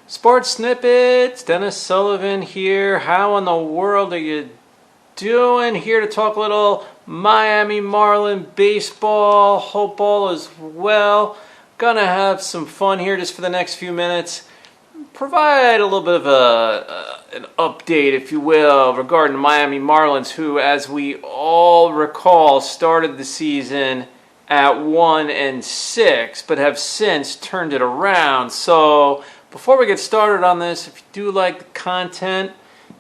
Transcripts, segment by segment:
Sports Snippets, Dennis Sullivan here. How in the world are you doing? Here to talk a little Miami Marlins baseball. Hope all is well. Gonna have some fun here just for the next few minutes. Provide a little bit of an update, if you will, regarding the Miami Marlins, who, as we all recall, started the season at 1-6, but have since turned it around. So before we get started on this, if you do like the content,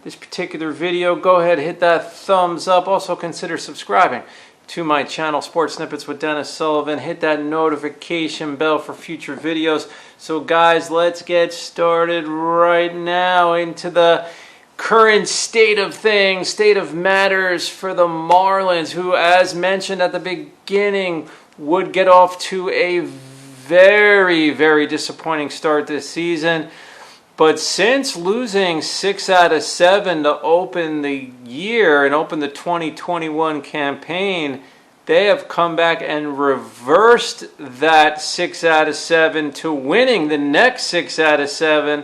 this particular video, go ahead, hit that thumbs up. Also consider subscribing to my channel, Sports Snippets with Dennis Sullivan. Hit that notification bell for future videos. So guys, let's get started right now into the current state of things, state of matters for the Marlins, who, as mentioned at the beginning, would get off to a very, very disappointing start this season. But since losing 6 out of 7 to open the year and open the 2021 campaign, they have come back and reversed that 6 out of 7 to winning the next 6 out of 7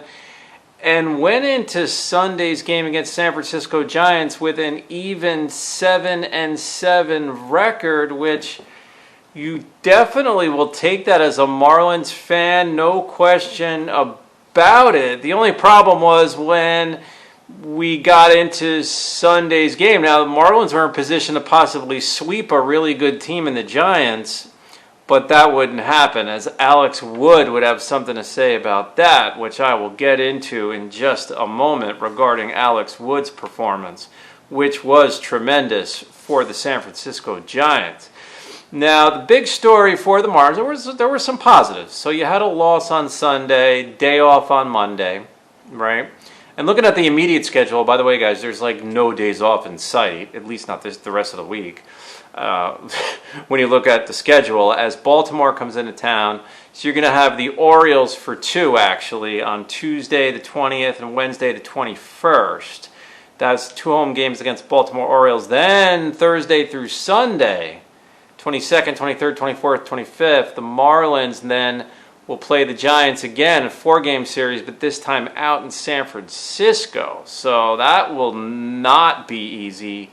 and went into Sunday's game against San Francisco Giants with an even 7-7 record, which you definitely will take that as a Marlins fan, no question about it. The only problem was when we got into Sunday's game. Now, the Marlins were in position to possibly sweep a really good team in the Giants, but that wouldn't happen, as Alex Wood would have something to say about that, which I will get into in just a moment regarding Alex Wood's performance, which was tremendous for the San Francisco Giants. Now, the big story for the Marlins, there were some positives. So you had a loss on Sunday, day off on Monday, right? And looking at the immediate schedule, by the way, guys, there's like no days off in sight, at least not the rest of the week. When you look at the schedule, as Baltimore comes into town, so you're going to have the Orioles for 2, actually, on Tuesday the 20th and Wednesday the 21st. That's 2 home games against Baltimore Orioles. Then Thursday through Sunday, 22nd, 23rd, 24th, 25th, the Marlins then will play the Giants again, a 4-game series, but this time out in San Francisco. So that will not be easy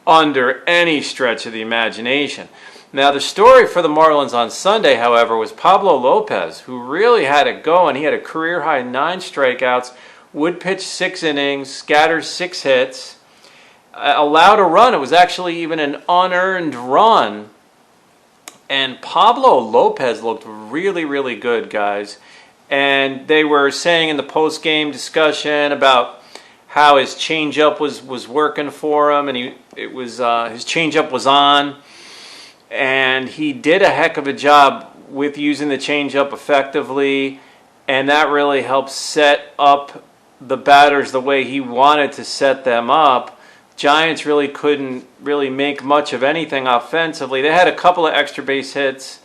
under any stretch of the imagination. Now, the story for the Marlins on Sunday, however, was Pablo Lopez, who really had it going. He had a career-high 9 strikeouts, would pitch 6 innings, scatters 6 hits, allowed a run. It was actually even an unearned run. And Pablo Lopez looked really, really good, guys. And they were saying in the post-game discussion about how his changeup was working for him, and his changeup was on, and he did a heck of a job with using the changeup effectively, and that really helped set up the batters the way he wanted to set them up. Giants really couldn't really make much of anything offensively. They had a couple of extra base hits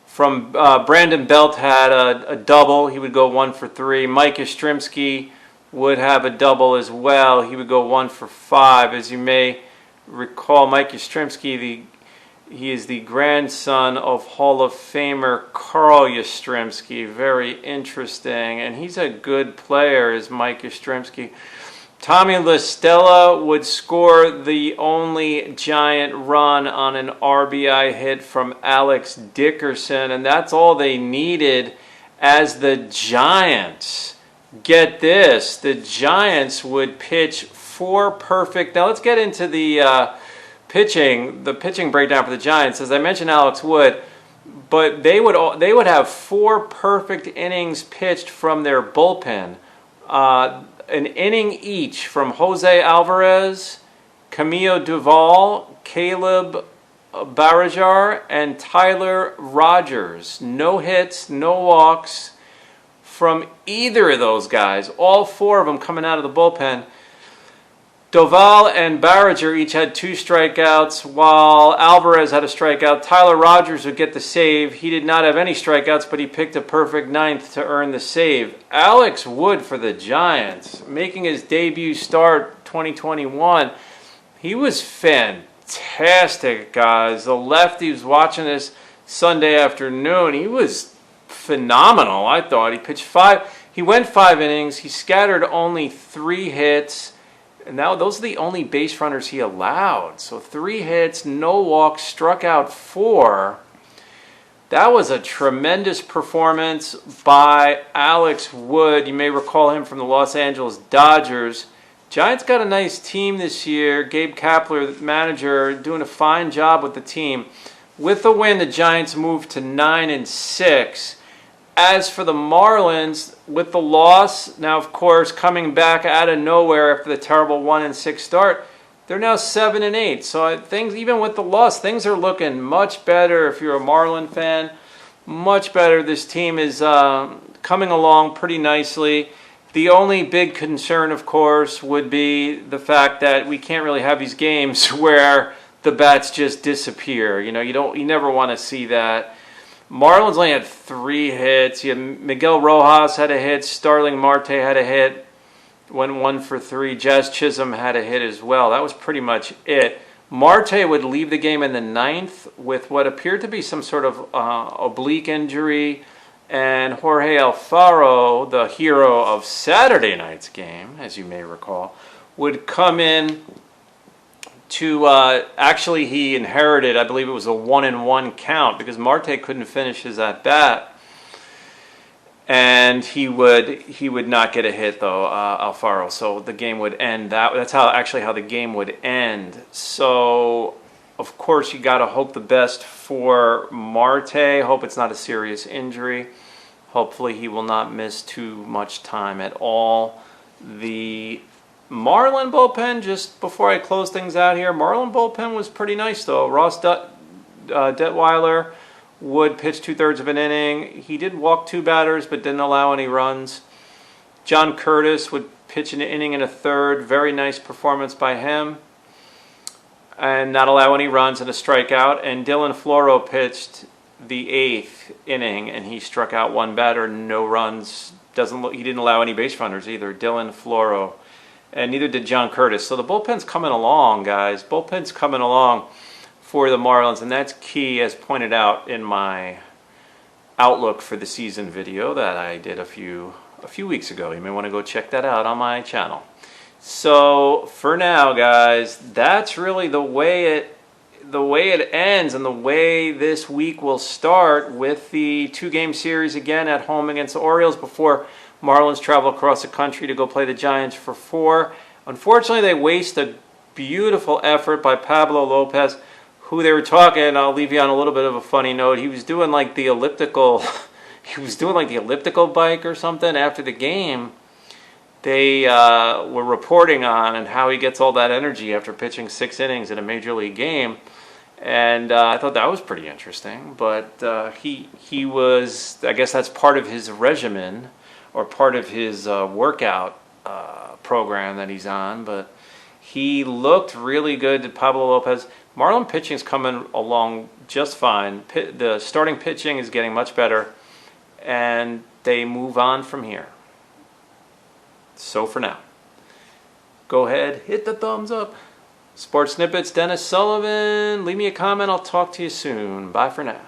from Brandon Belt had a double. He would go 1 for 3. Mike Yastrzemski would have a double as well. He would go 1 for 5. As you may recall, Mike Yastrzemski, he is the grandson of Hall of Famer Carl Yastrzemski. Very interesting. And he's a good player, is Mike Yastrzemski. Tommy La Stella would score the only Giant run on an RBI hit from Alex Dickerson, and that's all they needed, as the Giants, get this, the Giants would pitch 4 perfect. Now let's get into the pitching breakdown for the Giants. As I mentioned, Alex Wood, but they would have 4 perfect innings pitched from their bullpen. An inning each from Jose Alvarez, Camilo Doval, Caleb Barajar, and Tyler Rogers. No hits, no walks from either of those guys. All 4 of them coming out of the bullpen. Doval and Barajar each had 2 strikeouts, while Alvarez had a strikeout. Tyler Rogers would get the save. He did not have any strikeouts, but he picked a perfect 9th to earn the save. Alex Wood for the Giants, making his debut start 2021. He was fantastic, guys. The lefty was watching this Sunday afternoon. He was phenomenal, I thought. He pitched 5 He went 5 innings. He scattered only 3 hits. And now those are the only base runners he allowed. So 3 hits, no walks, struck out 4. That was a tremendous performance by Alex Wood. You may recall him from the Los Angeles Dodgers. Giants got a nice team this year. Gabe Kapler, the manager, doing a fine job with the team. With the win, the Giants moved to 9-6. As for the Marlins, with the loss, now of course coming back out of nowhere after the terrible 1-6 start, they're now 7-8. So things, even with the loss, things are looking much better. If you're a Marlin fan, much better. This team is coming along pretty nicely. The only big concern, of course, would be the fact that we can't really have these games where the bats just disappear. You never want to see that. Marlins only had 3 hits. Miguel Rojas had a hit. Starling Marte had a hit. Went 1 for 3. Jazz Chisholm had a hit as well. That was pretty much it. Marte would leave the game in the 9th with what appeared to be some sort of oblique injury. And Jorge Alfaro, the hero of Saturday night's game, as you may recall, would come in to actually he inherited, I believe it was a 1-1 count because Marte couldn't finish his at bat. And he would not get a hit though, Alfaro. So the game would end. That's how the game would end. So of course you got to hope the best for Marte. Hope it's not a serious injury. Hopefully he will not miss too much time at all. The Marlin bullpen, just before I close things out here, Marlin bullpen was pretty nice though. Ross Detweiler would pitch 2/3 of an inning. He did walk 2 batters, but didn't allow any runs. John Curtis would pitch an inning and a third. Very nice performance by him. And not allow any runs and a strikeout. And Dylan Floro pitched the 8th inning, and he struck out 1 batter, no runs. He didn't allow any base runners either. Dylan Floro. And neither did John Curtis. So the bullpen's coming along, guys. Bullpen's coming along for the Marlins, and that's key, as pointed out in my outlook for the season video that I did a few weeks ago. You may want to go check that out on my channel. So for now, guys, that's really the way it ends, and the way this week will start with the 2-game series again at home against the Orioles before Marlins travel across the country to go play the Giants for 4. Unfortunately, they waste a beautiful effort by Pablo Lopez, who they were talking. I'll leave you on a little bit of a funny note. He was doing like the elliptical, bike or something after the game. They were reporting on and how he gets all that energy after pitching 6 innings in a major league game. And I thought that was pretty interesting. But he was, I guess that's part of his regimen or part of his workout program that he's on. But he looked really good, Pablo Lopez. Marlin pitching's coming along just fine. The starting pitching is getting much better, and they move on from here. So for now, go ahead, hit the thumbs up. Sports Snippets, Dennis Sullivan. Leave me a comment. I'll talk to you soon. Bye for now.